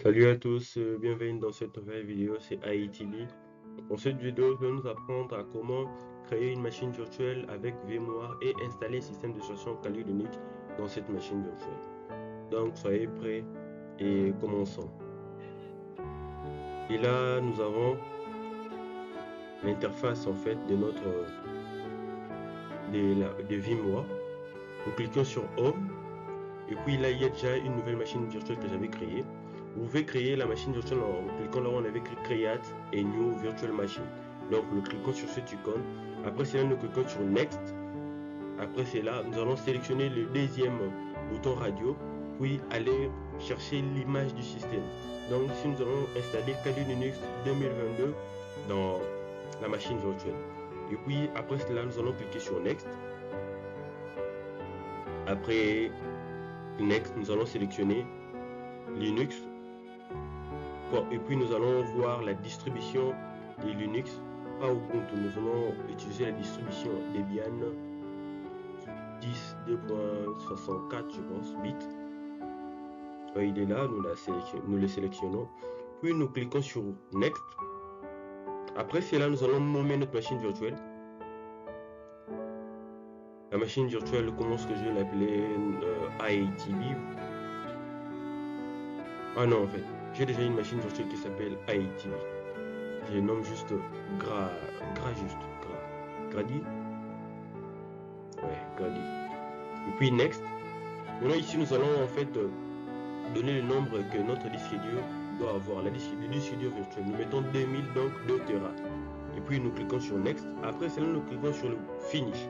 Salut à tous, bienvenue dans cette nouvelle vidéo, c'est AITB. Dans cette vidéo, je vais nous apprendre à comment créer une machine virtuelle avec VMware et installer le système de gestion Kali Linux dans cette machine virtuelle. Donc soyez prêts et commençons. Et là, nous avons l'interface en fait de de VMware. Nous cliquons sur Home et puis là, il y a déjà une nouvelle machine virtuelle que j'avais créée. Vous pouvez créer la machine virtuelle en cliquant là où on avait écrit Create a New Virtual Machine. Donc nous cliquons sur cette icône. Après cela, nous cliquons sur Next. Après cela, nous allons sélectionner le deuxième bouton radio, puis aller chercher l'image du système. Donc ici, nous allons installer Kali Linux 2022 dans la machine virtuelle. Et puis après cela, nous allons cliquer sur Next. Après Next, nous allons sélectionner Linux. Et puis nous allons voir la distribution de Linux, pas Ubuntu. Nous allons utiliser la distribution Debian 10.2.64 je pense, bits. Il est là, nous le sélectionnons. Puis nous cliquons sur Next. Après cela, nous allons nommer notre machine virtuelle. La machine virtuelle, comment est-ce que je vais l'appeler? IATB. Ah non, en fait, j'ai déjà une machine virtuelle qui s'appelle IATB. Je nomme juste Grady. Ouais, Grady. Et puis Next. Maintenant ici nous allons en fait donner le nombre que notre disque dur doit avoir. Le disque dur virtuel. Nous mettons 2000, donc 2 Tera. Et puis nous cliquons sur Next. Après cela, nous cliquons sur le Finish.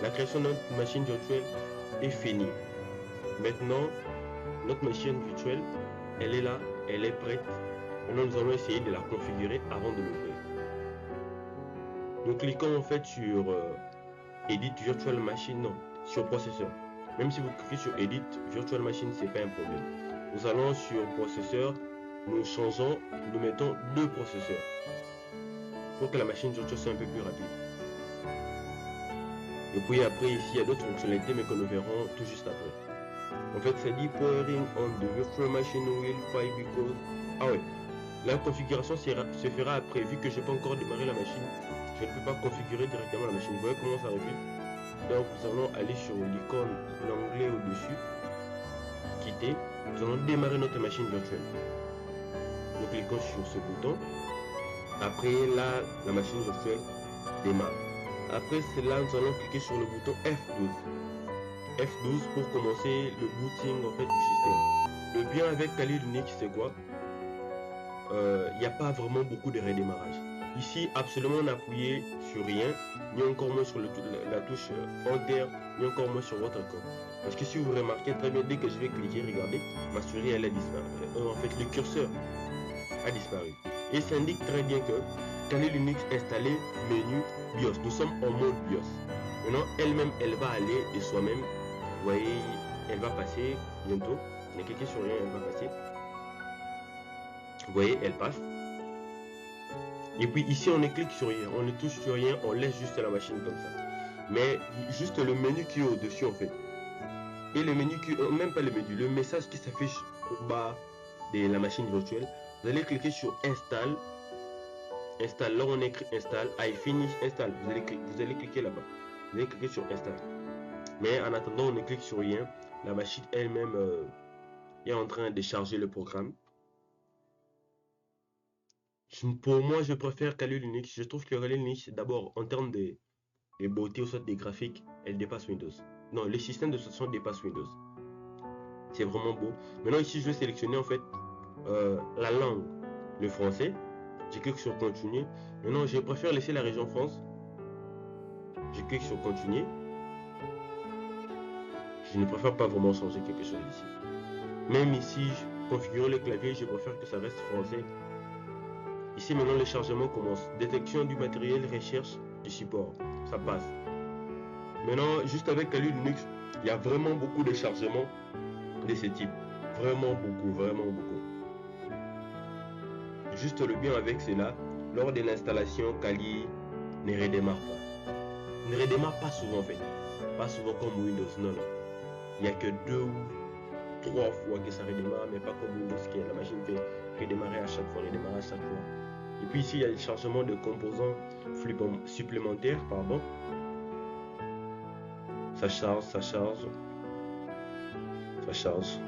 La création de notre machine virtuelle est finie. Maintenant, notre machine virtuelle, elle est là, elle est prête. Maintenant, nous allons essayer de la configurer avant de l'ouvrir. Nous cliquons en fait sur Edit Virtual Machine, non, sur Processeur. Même si vous cliquez sur Edit Virtual Machine, c'est pas un problème. Nous allons sur Processeur, nous changeons, nous mettons 2 processeurs pour que la machine virtuelle soit un peu plus rapide. Et puis après ici, il y a d'autres fonctionnalités mais que nous verrons tout juste après. En fait, ça dit Powering on the Virtual Machine will fail because... Ah ouais, la configuration se fera après. Vu que je n'ai pas encore démarré la machine, je ne peux pas configurer directement la machine. Vous voyez comment ça refuse. Donc nous allons aller sur l'icône, l'onglet au-dessus, quitter. Nous allons démarrer notre machine virtuelle. Nous cliquons sur ce bouton. Après là, la machine virtuelle démarre. Après cela, nous allons cliquer sur le bouton F12. F12 pour commencer le booting en fait du système. Le bien avec Kali Linux, c'est quoi? Il n'y a pas vraiment beaucoup de redémarrage. Ici, absolument n'appuyez sur rien, ni encore moins sur la touche Enter, ni encore moins sur votre compte. Parce que si vous remarquez très bien, dès que je vais cliquer, regardez, ma souris elle a disparu. En fait, le curseur a disparu. Et ça indique très bien que Kali Linux installé, menu BIOS. Nous sommes en mode BIOS. Maintenant, elle-même, elle va aller de soi-même. Vous voyez, elle va passer bientôt. Ne cliquez sur rien, elle va passer. Vous voyez, elle passe. Et puis ici, on ne clique sur rien, on ne touche sur rien, on laisse juste la machine comme ça. Mais juste le menu qui est au-dessus en fait. Et le menu qui, même pas le menu, le message qui s'affiche au bas de la machine virtuelle. Vous allez cliquer sur Install. Install, là on écrit Install, I finish Install. Vous allez cliquer là-bas. Vous allez cliquer sur Install. Mais en attendant, on ne clique sur rien. La machine elle-même est en train de charger le programme. Pour moi, je préfère Kali Linux. Je trouve que Kali Linux, d'abord, en termes de beauté ou soit des graphiques, elle dépasse Windows. Non, le système de gestion dépasse Windows. C'est vraiment beau. Maintenant, ici, je vais sélectionner en fait la langue, le français. Je clique sur Continuer. Maintenant, je préfère laisser la région France. Je clique sur Continuer. Je ne préfère pas vraiment changer quelque chose ici. Même ici, configurer le clavier, je préfère que ça reste français. Ici maintenant le chargement commence. Détection du matériel, recherche du support. Ça passe. Maintenant, juste avec Kali Linux, il y a vraiment beaucoup de chargements de ce type. Vraiment beaucoup, vraiment beaucoup. Juste le bien avec cela, lors de l'installation, Kali ne redémarre pas. Ne redémarre pas souvent en fait. Pas souvent comme Windows, non, non. Il n'y a que 3 fois que ça redémarre, mais pas comme Windows qui est la machine fait redémarrer à chaque fois, redémarrer à chaque fois. Et puis ici, il y a le chargement de composants supplémentaires, pardon. Ça charge, ça charge, ça charge,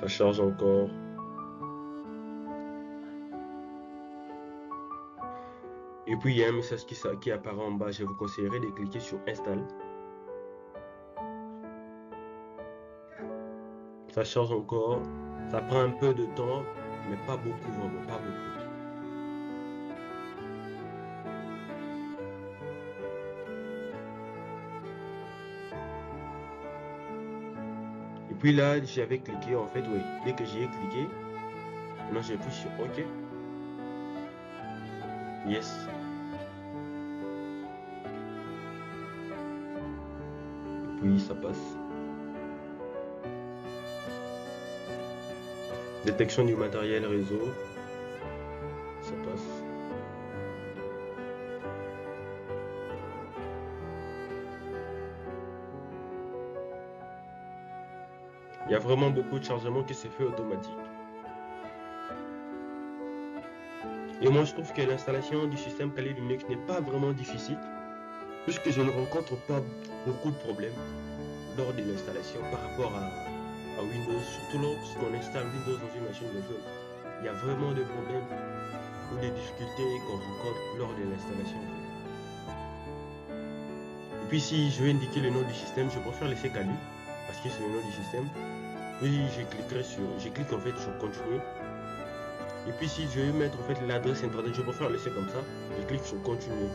ça charge encore. Et puis il y a un message qui apparaît en bas. Je vous conseillerais de cliquer sur Install. Ça charge encore. Ça prend un peu de temps, mais pas beaucoup, vraiment, pas beaucoup. Et puis là, j'avais cliqué, en fait, oui. Dès que j'y ai cliqué, maintenant j'appuie sur OK. Yes. Et puis ça passe. Détection du matériel réseau. Ça passe. Il y a vraiment beaucoup de chargement qui s'est fait automatique. Et moi, je trouve que l'installation du système Kali Linux n'est pas vraiment difficile, puisque je ne rencontre pas beaucoup de problèmes lors de l'installation par rapport à Windows, surtout lorsqu'on installe Windows dans une machine Windows. Il y a vraiment des problèmes ou des difficultés qu'on rencontre lors de l'installation. Et puis si je veux indiquer le nom du système, je préfère laisser Kali, parce que c'est le nom du système. Puis je clique en fait sur continuer. Et puis si je veux mettre en fait l'adresse internet, je préfère laisser comme ça. Je clique sur continuer.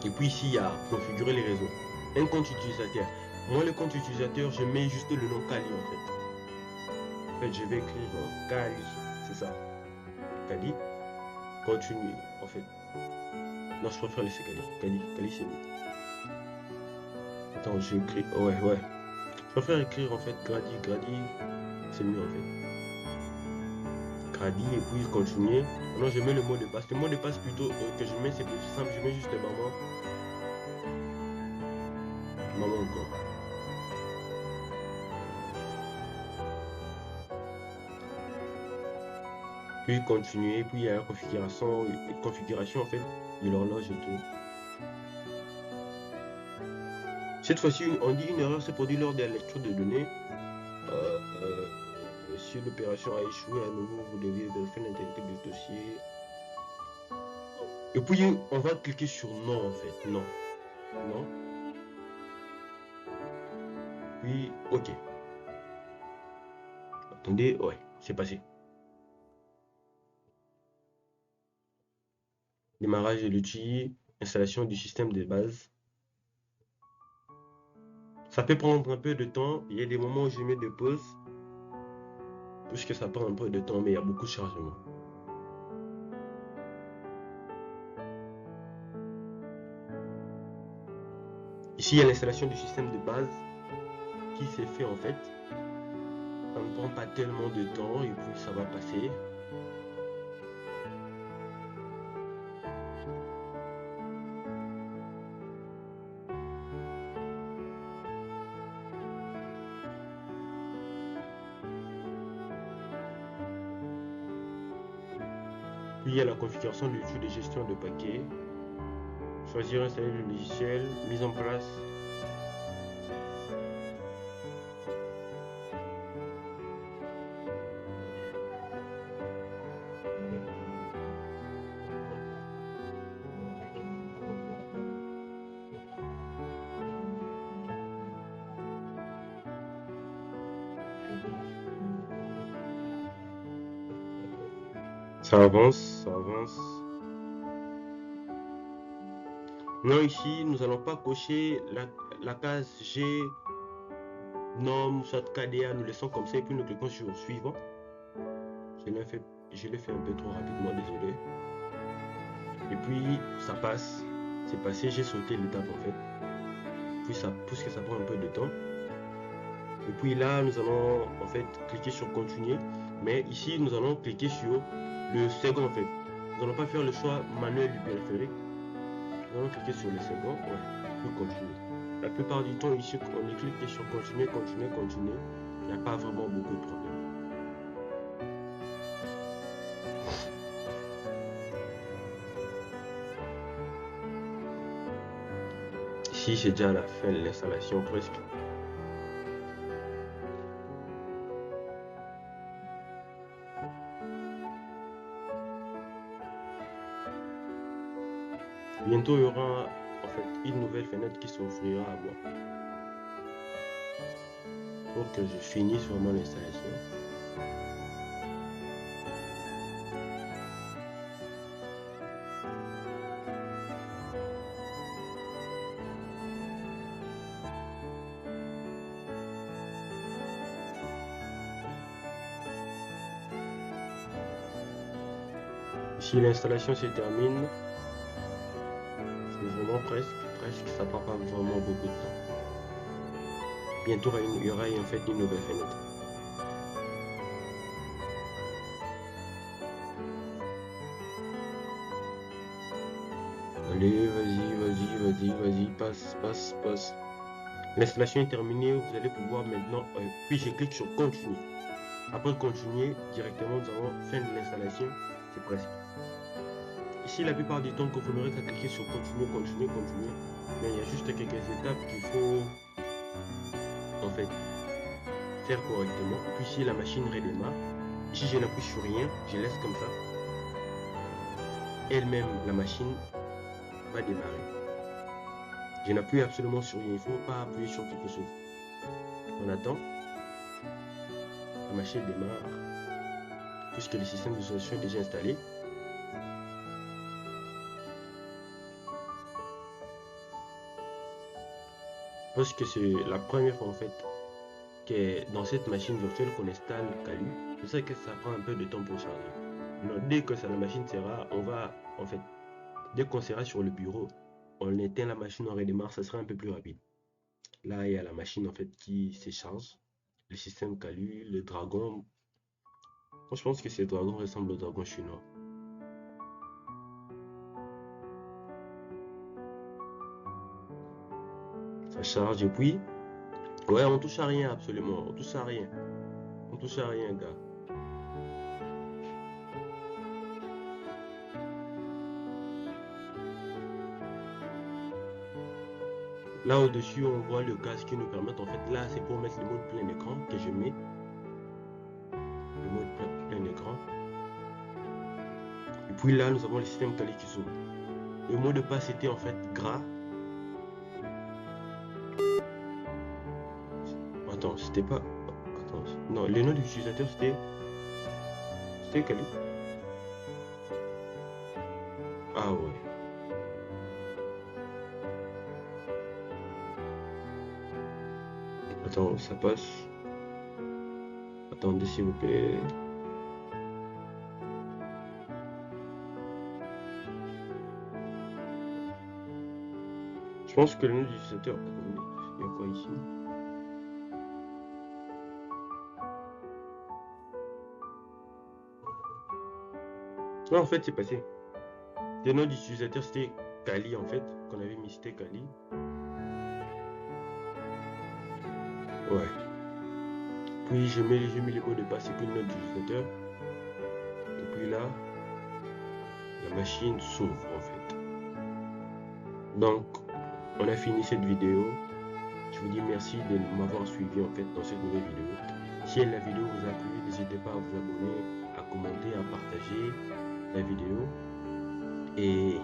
Et puis ici il y a configurer les réseaux. Un compte utilisateur. Moi le compte utilisateur, je mets juste le nom Kali en fait. En fait je vais écrire Kali, c'est ça. Kali. Continuer en fait. Non, je préfère laisser Kali. Kali c'est mieux. Attends, j'écris. Ouais. Je préfère écrire en fait Grady. C'est mieux en fait. Grady et puis continuer. Maintenant je mets le mot de passe. Le mot de passe plutôt que je mets c'est plus simple. Je mets juste maman. Maman encore. Puis continuer. Puis il y a la configuration en fait de l'horloge et tout. Cette fois-ci, on dit une erreur s'est produite lors de la lecture de données. Si l'opération a échoué à nouveau, vous devez vérifier l'intégrité du dossier. Et puis, on va cliquer sur non en fait. Non. Puis, OK. Attendez, ouais, c'est passé. Démarrage de l'outil, installation du système de base. Ça peut prendre un peu de temps. Il y a des moments où je mets des pauses. Puisque ça prend un peu de temps, mais il y a beaucoup de chargement. Ici, il y a l'installation du système de base qui s'est fait en fait. Ça ne prend pas tellement de temps et puis ça va passer. Puis il y a la configuration de l'outil de gestion de paquets. Choisir installer le logiciel, mise en place. Ça avance. Non, ici, nous n'allons pas cocher la case G, nom, soit KDA, nous laissons comme ça et puis nous cliquons sur suivant. Je l'ai fait un peu trop rapidement, désolé. Et puis, ça passe. C'est passé, j'ai sauté l'étape en fait. Puis ça pousse que ça prend un peu de temps. Et puis là, nous allons en fait cliquer sur continuer. Mais ici, nous allons cliquer sur le second en fait. Nous n'allons pas faire le choix manuel du périphérique. Nous allons cliquer sur le second. Ouais. peux continuer. La plupart du temps, ici, on est cliqué sur continuer, continuer, continuer. Il n'y a pas vraiment beaucoup de problèmes. Ici, c'est déjà la fin de l'installation presque. Bientôt, il y aura en fait une nouvelle fenêtre qui s'offrira à moi pour que je finisse vraiment l'installation. Si l'installation se termine, c'est vraiment presque, ça prend pas vraiment beaucoup de temps. Bientôt, il y aura en fait une nouvelle fenêtre. Allez, vas-y, passe. L'installation est terminée, vous allez pouvoir maintenant, puis je clique sur continuer. Après continuer, directement nous avons fin de l'installation, c'est presque. Ici, la plupart du temps, vous n'aurez qu'à cliquer sur continuer, mais il y a juste quelques étapes qu'il faut en fait faire correctement. Puis si la machine redémarre, si je n'appuie sur rien, je laisse comme ça, elle-même la machine va démarrer. Je n'appuie absolument sur rien, il ne faut pas appuyer sur quelque chose. On attend, la machine démarre, puisque le système de solution est déjà installé. Parce que c'est la première fois en fait que dans cette machine virtuelle qu'on installe Kali. Je sais que ça prend un peu de temps pour charger. Alors, dès que la machine sera, on va en fait, dès qu'on sera sur le bureau, on éteint la machine, on redémarre, ça sera un peu plus rapide. Là, il y a la machine en fait qui se charge, le système Kali, le dragon. Moi, je pense que ces dragons ressemblent au dragon chinois. Ça charge et puis, ouais, on touche à rien absolument, on touche à rien, gars. Là au-dessus, on voit le casque qui nous permet, en fait, là c'est pour mettre le mode plein écran que je mets. Le mode plein écran. Et puis là, nous avons le système Kali qui s'ouvre. Le mot de passe était en fait gras. Attends, c'était pas... Attends, non, le nom de l'utilisateur c'était... C'était Kali. Ah ouais. Attends, ça passe. Attendez s'il vous plaît. Je pense que le nom de l'utilisateur... Attendez, il y a quoi ici? Non, en fait, c'est passé. Le nom d'utilisateur c'était Kali en fait, qu'on avait mis, c'était Kali. Ouais. Puis j'ai mis les mots de passe et puis le nom d'utilisateur. Et puis là, la machine s'ouvre en fait. Donc, on a fini cette vidéo. Je vous dis merci de m'avoir suivi en fait dans cette nouvelle vidéo. Si la vidéo vous a plu, n'hésitez pas à vous abonner, à commenter, à partager la vidéo et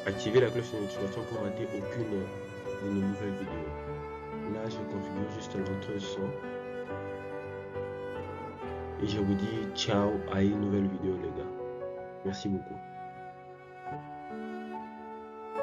activer la cloche de notification pour rater aucune de nos nouvelles vidéos. Là, je configure juste l'entrée son et je vous dis ciao à une nouvelle vidéo les gars. Merci beaucoup.